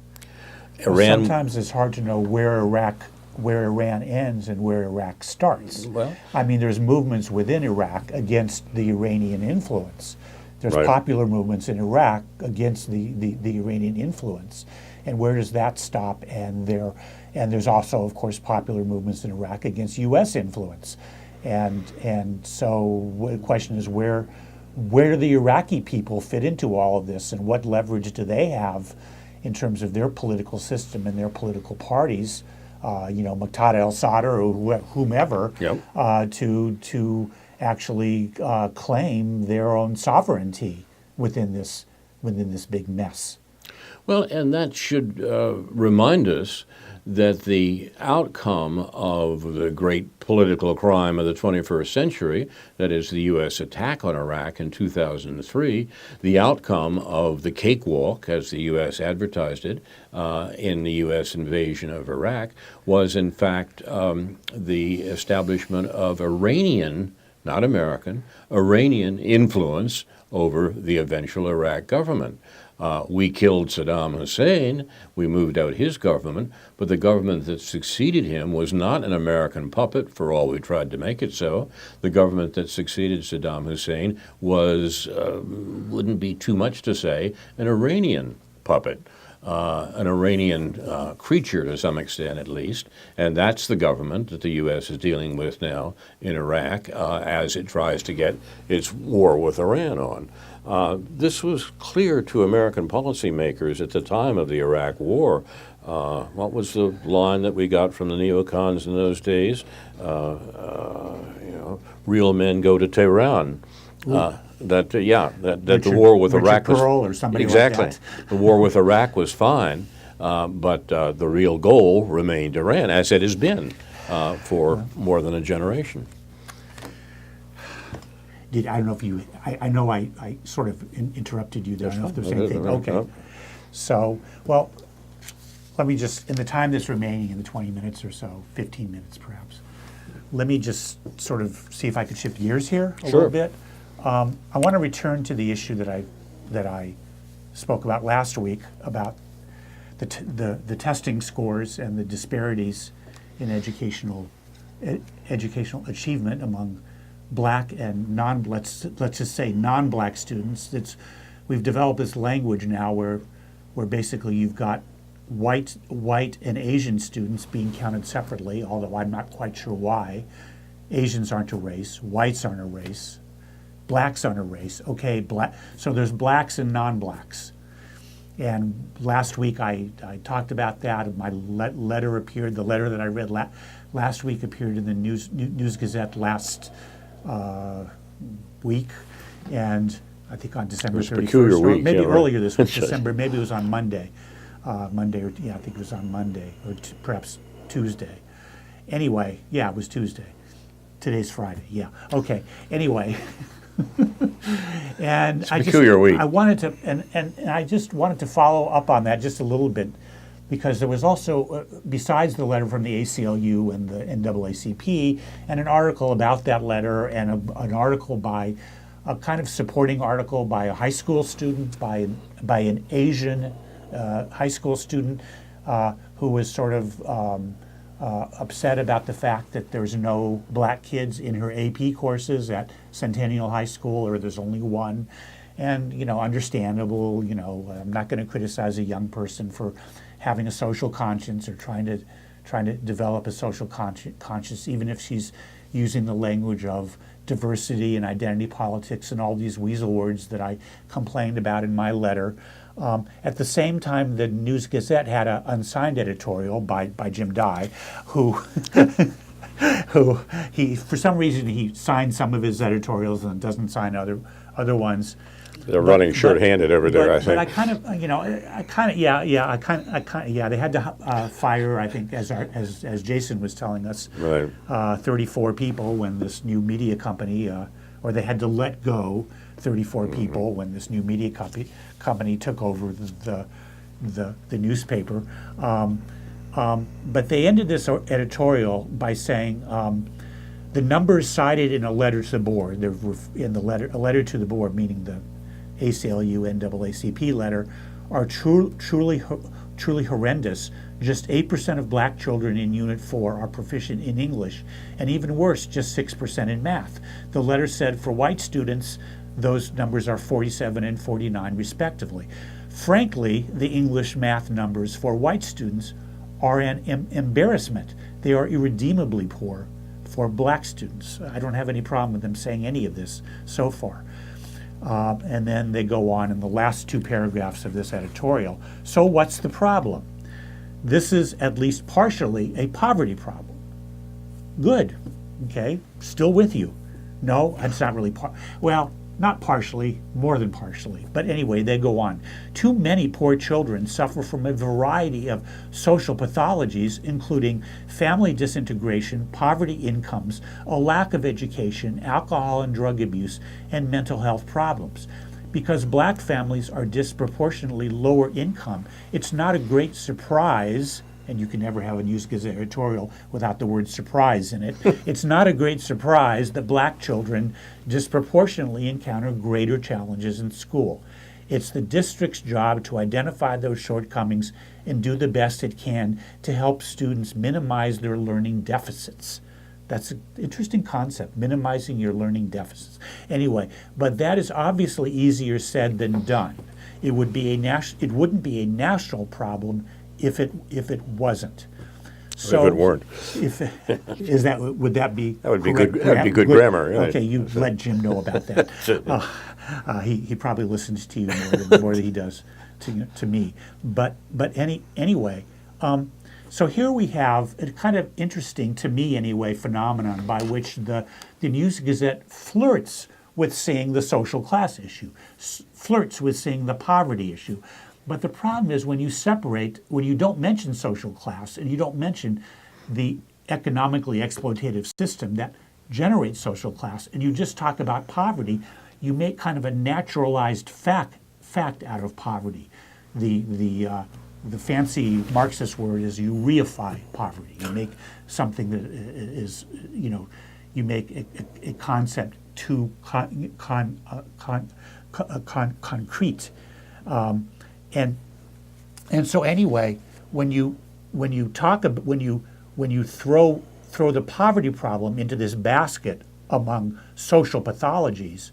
A: Iran.
B: Sometimes it's hard to know where Iran ends and where Iraq starts.
A: Well,
B: I mean, there's movements within Iraq against the Iranian influence. There's
A: right.
B: popular movements in Iraq against the Iranian influence. And where does that stop? And there's also, of course, popular movements in Iraq against U.S. influence. And so the question is, where do the Iraqi people fit into all of this, and what leverage do they have in terms of their political system and their political parties, Muqtada al-Sadr or whomever,
A: Yep.
B: To actually claim their own sovereignty within this big mess.
A: Well, and that should remind us that the outcome of the great political crime of the 21st century, that is the U.S. attack on Iraq in 2003, the outcome of the cakewalk, as the U.S. advertised it, in the U.S. invasion of Iraq, was in fact the establishment of Iranian, not American, Iranian influence over the eventual Iraq government. We killed Saddam Hussein, we moved out his government, but the government that succeeded him was not an American puppet, for all we tried to make it so. The government that succeeded Saddam Hussein was, wouldn't be too much to say, an Iranian puppet. An Iranian creature to some extent at least, and that's the government that the U.S. is dealing with now in Iraq as it tries to get its war with Iran on. This was clear to American policymakers at the time of the Iraq War. What was the line that we got from the neocons in those days? Real men go to Tehran. That the war with Iraq was
B: Pearl or somebody
A: exactly
B: like that.
A: The war with Iraq was fine, but the real goal remained Iran, as it has been for more than a generation.
B: I don't know if you. I know I sort of interrupted you there. I don't know if there's anything. Okay.
A: No.
B: So, well, let me just, in the time that's remaining, in the 20 minutes or so, 15 minutes perhaps, let me just sort of see if I could shift gears here a little bit. I want to return to the issue that I spoke about last week about the testing scores and the disparities in educational achievement among black and let's just say non-black students. We've developed this language now where basically you've got white and Asian students being counted separately, although I'm not quite sure why. Asians aren't a race, whites aren't a race, blacks aren't a race. Okay, so there's blacks and non-blacks. And last week I talked about that. My letter appeared, the letter that I read last week appeared in the News Gazette last week, and I think on December 31st, or maybe earlier this week, December, maybe it was on Monday. I think it was on Monday, or perhaps Tuesday. Anyway, it was Tuesday. Today's Friday, okay. Anyway, and
A: it's a peculiar week.
B: I wanted to, and I just wanted to follow up on that just a little bit, because there was also, besides the letter from the ACLU and the NAACP, and an article about that letter, and an article by, a kind of supporting article by a high school student, by an Asian high school student who was sort of upset about the fact that there's no black kids in her AP courses at Centennial High School, or there's only one. And, understandable, I'm not going to criticize a young person for having a social conscience or trying to develop a social conscience, even if she's using the language of diversity and identity politics and all these weasel words that I complained about in my letter. At the same time, the News Gazette had an unsigned editorial by Jim Dye, who for some reason he signed some of his editorials and doesn't sign other ones.
A: They're running short-handed over there, I think.
B: But they had to fire, I think, as Jason was telling us,
A: right.
B: 34 people when this new media company or they had to let go 34 people when this new media company took over the newspaper. But they ended this editorial by saying the numbers cited in a letter to the board, a letter to the board, meaning the ACLU NAACP letter, are truly horrendous. Just 8% of black children in Unit 4 are proficient in English, and even worse, just 6% in math. The letter said for white students, those numbers are 47 and 49 respectively. Frankly, the English math numbers for white students are an embarrassment. They are irredeemably poor for black students. I don't have any problem with them saying any of this so far. And then they go on in the last two paragraphs of this editorial. So what's the problem? This is at least partially a poverty problem. Good, okay, still with you. No, it's not really well, not partially, more than partially. But anyway, they go on. Too many poor children suffer from a variety of social pathologies, including family disintegration, poverty incomes, a lack of education, alcohol and drug abuse, and mental health problems. Because black families are disproportionately lower income, it's not a great surprise, and you can never have a News Gazette editorial without the word surprise in it. It's not a great surprise that black children disproportionately encounter greater challenges in school. It's the district's job to identify those shortcomings and do the best it can to help students minimize their learning deficits. That's an interesting concept, minimizing your learning deficits. Anyway, but that is obviously easier said than done. It wouldn't be a national problem if it wasn't.
C: So, if it weren't.
B: Would that be
C: That would be
B: correct?
C: good. That would be good grammar. Right?
B: Okay, you let Jim know about that. He probably listens to you more than he does to me. But anyway. So here we have a kind of interesting, to me anyway, phenomenon by which the News Gazette flirts with seeing the social class issue, flirts with seeing the poverty issue. But the problem is when you don't mention social class and you don't mention the economically exploitative system that generates social class, and you just talk about poverty, you make kind of a naturalized fact out of poverty. The fancy Marxist word is you reify poverty. You make something that is, you make a concept too concrete. And so anyway, when you throw the poverty problem into this basket among social pathologies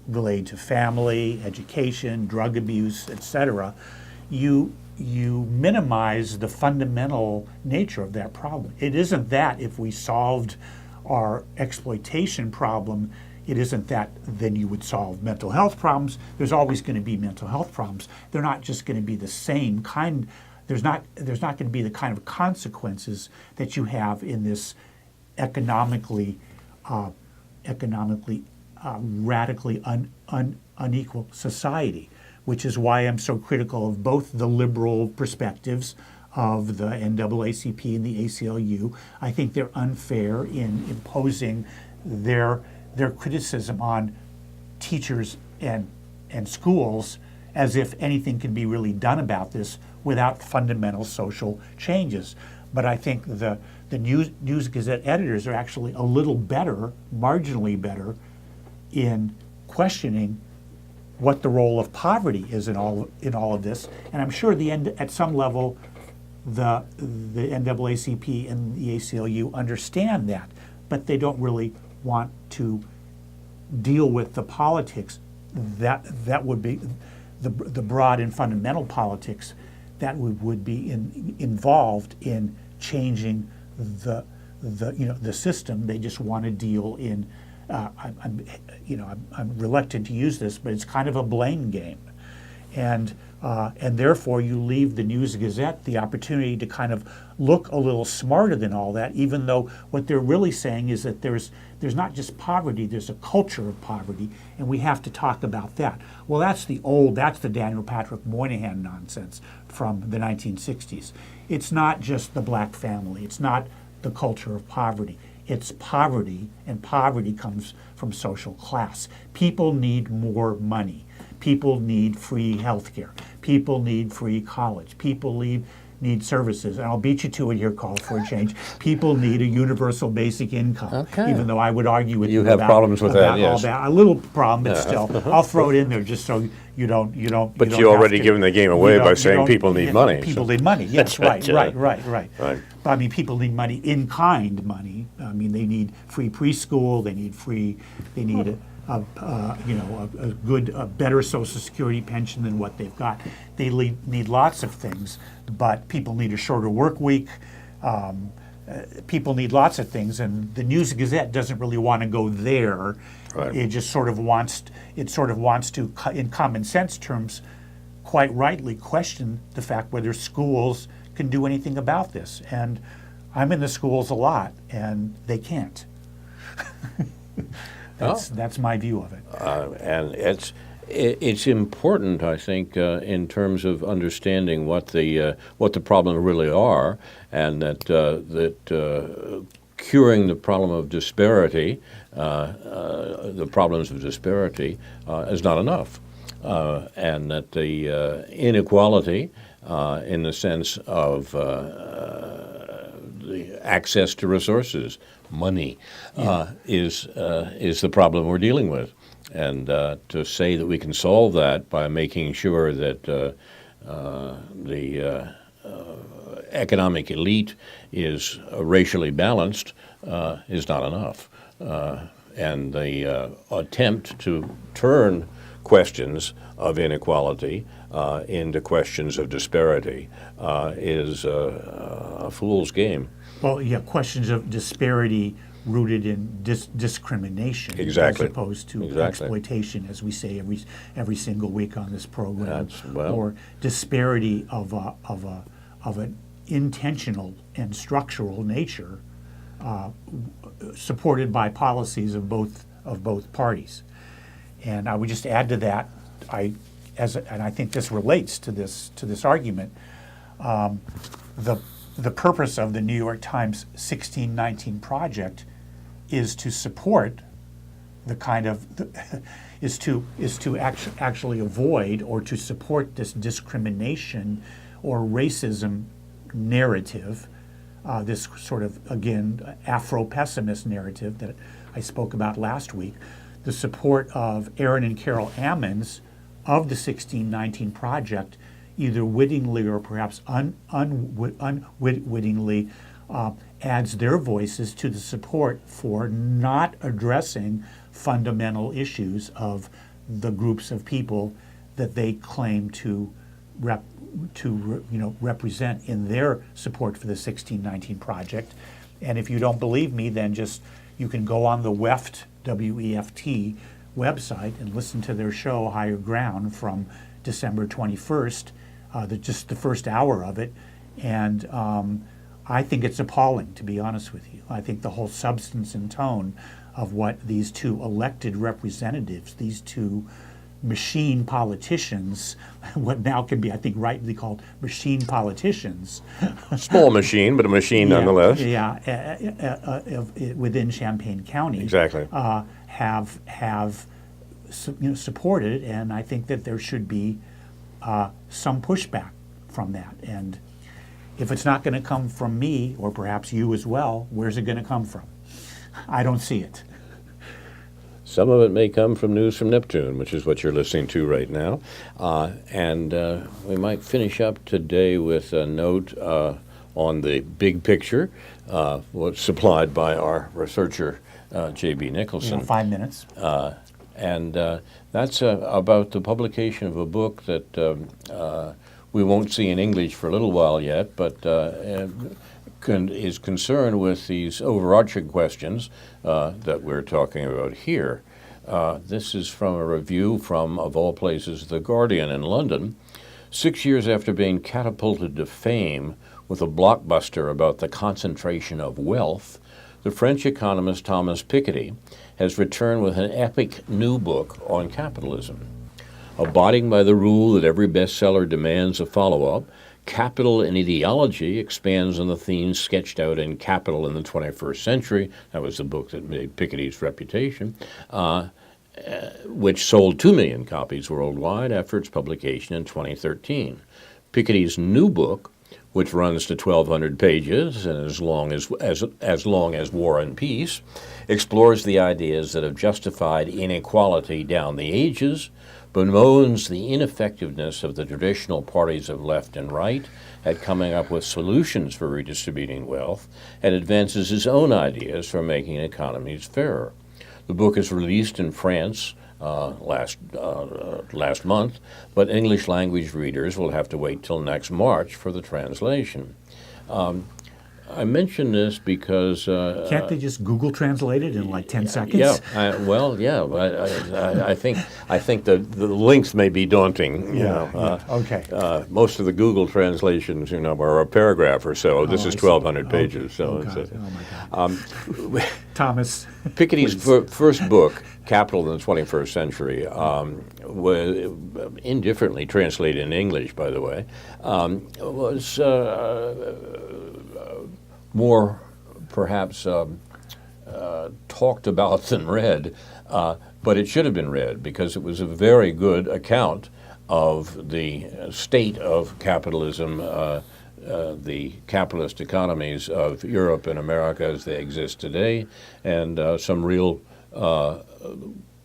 B: related to family, education, drug abuse, etc., you minimize the fundamental nature of that problem. It isn't that if we solved our exploitation problem, it isn't that then you would solve mental health problems. There's always going to be mental health problems. They're not just going to be the same kind. There's not going to be the kind of consequences that you have in this economically radically unequal society, which is why I'm so critical of both the liberal perspectives of the NAACP and the ACLU. I think they're unfair in imposing their criticism on teachers and schools as if anything can be really done about this without fundamental social changes. But I think the News Gazette editors are actually a little better, marginally better, in questioning what the role of poverty is in all of this. And I'm sure at some level the NAACP and the ACLU understand that, but they don't really want to deal with the politics that would be the broad and fundamental politics that would be involved in changing the system. They just want to deal in I'm reluctant to use this, but it's kind of a blame game, and therefore you leave the News Gazette the opportunity to kind of look a little smarter than all that, even though what they're really saying is that there's not just poverty, there's a culture of poverty, and we have to talk about that. Well, that's the Daniel Patrick Moynihan nonsense from the 1960s. It's not just the black family, it's not the culture of poverty. It's poverty, and poverty comes from social class. People need more money. People need free health care. People need free college. People need services. And I'll beat you to it here, Carl, for a change. People need a universal basic income.
A: Okay.
B: Even though I would argue with you
A: have
B: about,
A: problems with
B: about
A: that, yes.
B: all that. A little problem, but still, I'll throw it in there just so you don't.
C: But
B: don't
C: you're
B: have
C: already
B: to-
C: giving the game
B: you
C: away by
B: don't- you
C: saying
B: don't-
C: people need
B: yeah,
C: money.
B: People
C: so-
B: need money. Yes, right.
C: Right.
B: But I mean, people need money in kind money. I mean, they need free preschool. They need a good, better Social Security pension than what they've got. They need lots of things, but people need a shorter work week. People need lots of things, and the News Gazette doesn't really want to go there.
C: Right.
B: It just sort of wants to, in common sense terms, quite rightly question the fact whether schools can do anything about this. And I'm in the schools a lot, and they can't. That's my view of it.
A: And it's important, I think, in terms of understanding what the problems really are, and that curing the problem of disparity, the problems of disparity, is not enough, and that the inequality, in the sense of the access to resources, money, is the problem we're dealing with. And to say that we can solve that by making sure that the economic elite is racially balanced is not enough. And the attempt to turn questions of inequality into questions of disparity is a fool's game.
B: Well, yeah, questions of disparity rooted in discrimination,
C: Exactly.
B: as opposed to
C: Exactly.
B: exploitation, as we say every single week on this program,
A: Well-
B: or disparity of an intentional and structural nature, supported by policies of both parties. And I would just add to that, and I think this relates to this argument. The purpose of the New York Times 1619 project is to support the kind of is to actually avoid or to support this discrimination or racism narrative, this sort of, again, Afro-pessimist narrative that I spoke about last week. The support of Aaron and Carol Ammons of the 1619 project, either wittingly or perhaps unwittingly, adds their voices to the support for not addressing fundamental issues of the groups of people that they claim to represent in their support for the 1619 project. And if you don't believe me, then you can go on the WEFT, W-E-F-T website and listen to their show Higher Ground from December 21st, just the first hour of it. And I think it's appalling, to be honest with you. I think the whole substance and tone of what these two elected representatives, these two machine politicians, what now can be, I think, rightly called machine politicians.
C: Small machine, but a machine nonetheless.
B: Within Champaign County.
C: Exactly.
B: Have supported, and I think that there should be some pushback from that. And if it's not going to come from me, or perhaps you as well, where's it going to come from? I don't see it.
A: Some of it may come from News from Neptune, which is what you're listening to right now. And we might finish up today with a note on the big picture, what's supplied by our researcher, J.B. Nicholson.
B: 5 minutes.
A: And that's about the publication of a book that we won't see in English for a little while yet, but is concerned with these overarching questions that we're talking about here. This is from a review from, of all places, The Guardian in London. 6 years after being catapulted to fame with a blockbuster about the concentration of wealth, the French economist Thomas Piketty has returned with an epic new book on capitalism. Abiding by the rule that every bestseller demands a follow-up, Capital and Ideology expands on the themes sketched out in Capital in the 21st Century. That was the book that made Piketty's reputation, which sold 2 million copies worldwide after its publication in 2013. Piketty's new book, which runs to 1,200 pages and as long as War and Peace, explores the ideas that have justified inequality down the ages, bemoans the ineffectiveness of the traditional parties of left and right at coming up with solutions for redistributing wealth, and advances his own ideas for making economies fairer. The book is released in France last month, but English language readers will have to wait till next March for the translation. I mention this because
B: Can't they just Google translate it in like 10 seconds?
A: yeah, I think the length may be daunting.
B: Okay.
A: Most of the Google translations, are a paragraph or so. This is 1,200 pages. So
B: God. Oh my God. Thomas.
A: Piketty's first book, Capital in the 21st Century, was indifferently translated in English, by the way, was more perhaps talked about than read, but it should have been read because it was a very good account of the state of capitalism, the capitalist economies of Europe and America as they exist today, and some real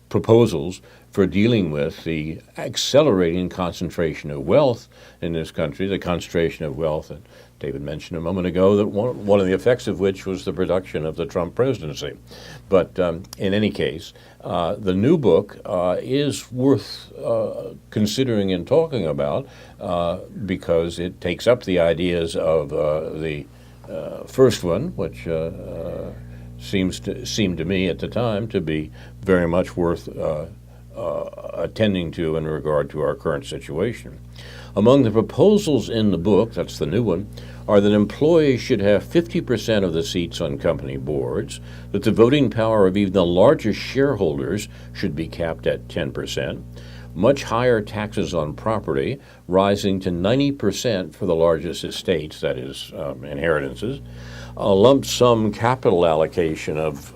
A: proposals for dealing with the accelerating concentration of wealth in this country, the concentration of wealth that David mentioned a moment ago, that one of the effects of which was the production of the Trump presidency. But in any case, the new book is worth considering and talking about because it takes up the ideas of the first one, which seemed to me at the time to be very much worth attending to in regard to our current situation. Among the proposals in the book, that's the new one, are that employees should have 50% of the seats on company boards, that the voting power of even the largest shareholders should be capped at 10%, much higher taxes on property, rising to 90% for the largest estates, that is, inheritances, a lump sum capital allocation of,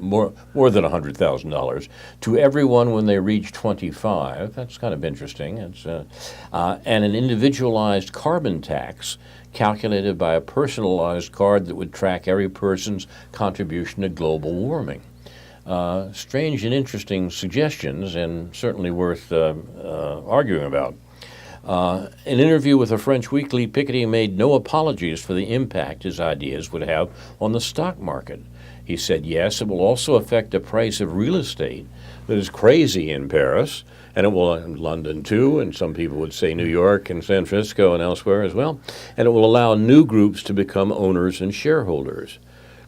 A: more than $100,000 to everyone when they reach 25. That's kind of interesting. It's and an individualized carbon tax calculated by a personalized card that would track every person's contribution to global warming. Strange and interesting suggestions, and certainly worth arguing about. An interview with a French weekly, Piketty made no apologies for the impact his ideas would have on the stock market. He said, yes, it will also affect the price of real estate that is crazy in Paris, and it will in London too, and some people would say New York and San Francisco and elsewhere as well, and it will allow new groups to become owners and shareholders.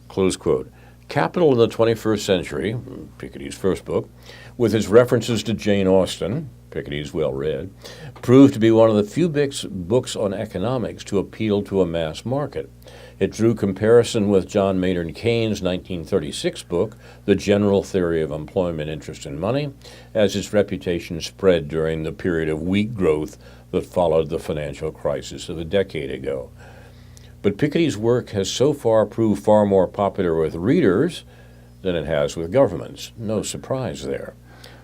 A: Close quote. Capital in the 21st Century, Piketty's first book, with its references to Jane Austen, Piketty's well-read, proved to be one of the few books on economics to appeal to a mass market. It drew comparison with John Maynard Keynes' 1936 book, The General Theory of Employment, Interest, and Money, as its reputation spread during the period of weak growth that followed the financial crisis of a decade ago. But Piketty's work has so far proved far more popular with readers than it has with governments. No surprise there.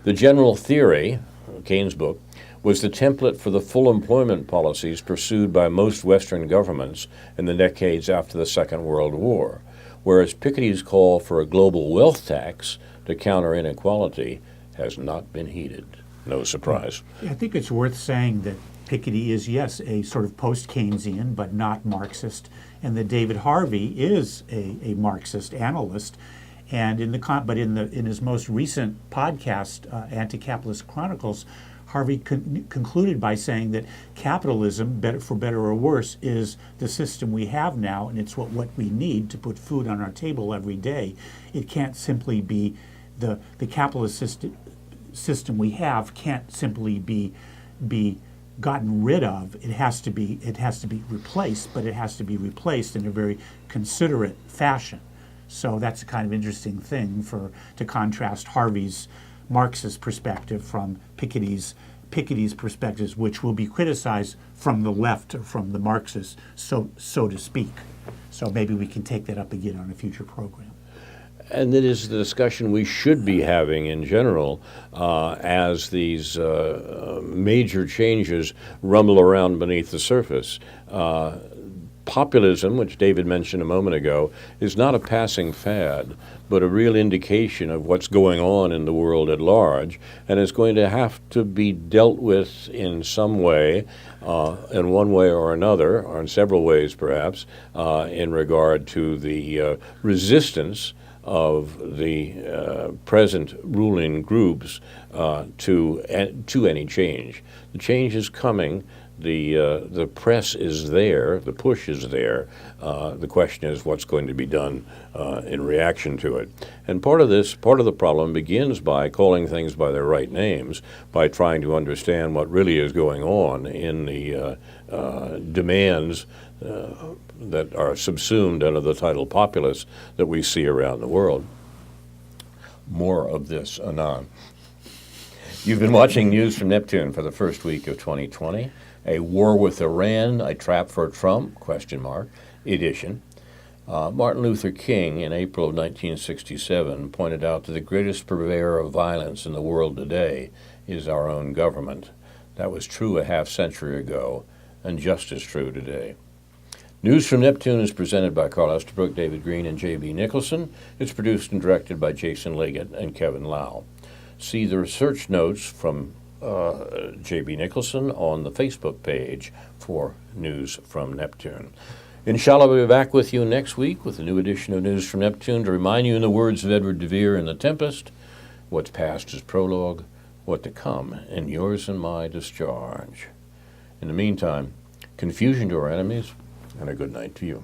A: The General Theory, Keynes' book, was the template for the full employment policies pursued by most Western governments in the decades after the Second World War, whereas Piketty's call for a global wealth tax to counter inequality has not been heeded. No surprise.
B: I think it's worth saying that Piketty is, yes, a sort of post-Keynesian, but not Marxist, and that David Harvey is a Marxist analyst. And in his most recent podcast, Anti-Capitalist Chronicles, Harvey concluded by saying that capitalism, for better or worse, is the system we have now, and it's what we need to put food on our table every day. It can't simply be the capitalist system we have can't simply be gotten rid of. It has to be replaced, but it has to be replaced in a very considerate fashion. So that's a kind of interesting thing to contrast Harvey's Marxist perspective from Piketty's Piketty's perspectives, which will be criticized from the left or from the Marxists, so to speak. So maybe we can take that up again on a future program.
A: And it is the discussion we should be having in general as these major changes rumble around beneath the surface. Populism, which David mentioned a moment ago, is not a passing fad, but a real indication of what's going on in the world at large, and is going to have to be dealt with in some way, in one way or another, or in several ways perhaps, in regard to the resistance of the present ruling groups to any change. The change is coming. The press is there. The push is there. The question is what's going to be done in reaction to it. And part of the problem begins by calling things by their right names, by trying to understand what really is going on in the demands that are subsumed under the title populace that we see around the world. More of this anon. You've been watching News from Neptune for the first week of 2020. A war with Iran, a trap for Trump, ? Edition. Martin Luther King, in April of 1967, pointed out that the greatest purveyor of violence in the world today is our own government. That was true a half-century ago, and just as true today. News from Neptune is presented by Carl Estabrook, David Green, and J.B. Nicholson. It's produced and directed by Jason Liggett and Kevin Lau. See the research notes from J.B. Nicholson on the Facebook page for News from Neptune. Inshallah, we'll be back with you next week with a new edition of News from Neptune to remind you, in the words of Edward de Vere in The Tempest, what's past is prologue, what to come in yours and my discharge. In the meantime, confusion to our enemies, and a good night to you.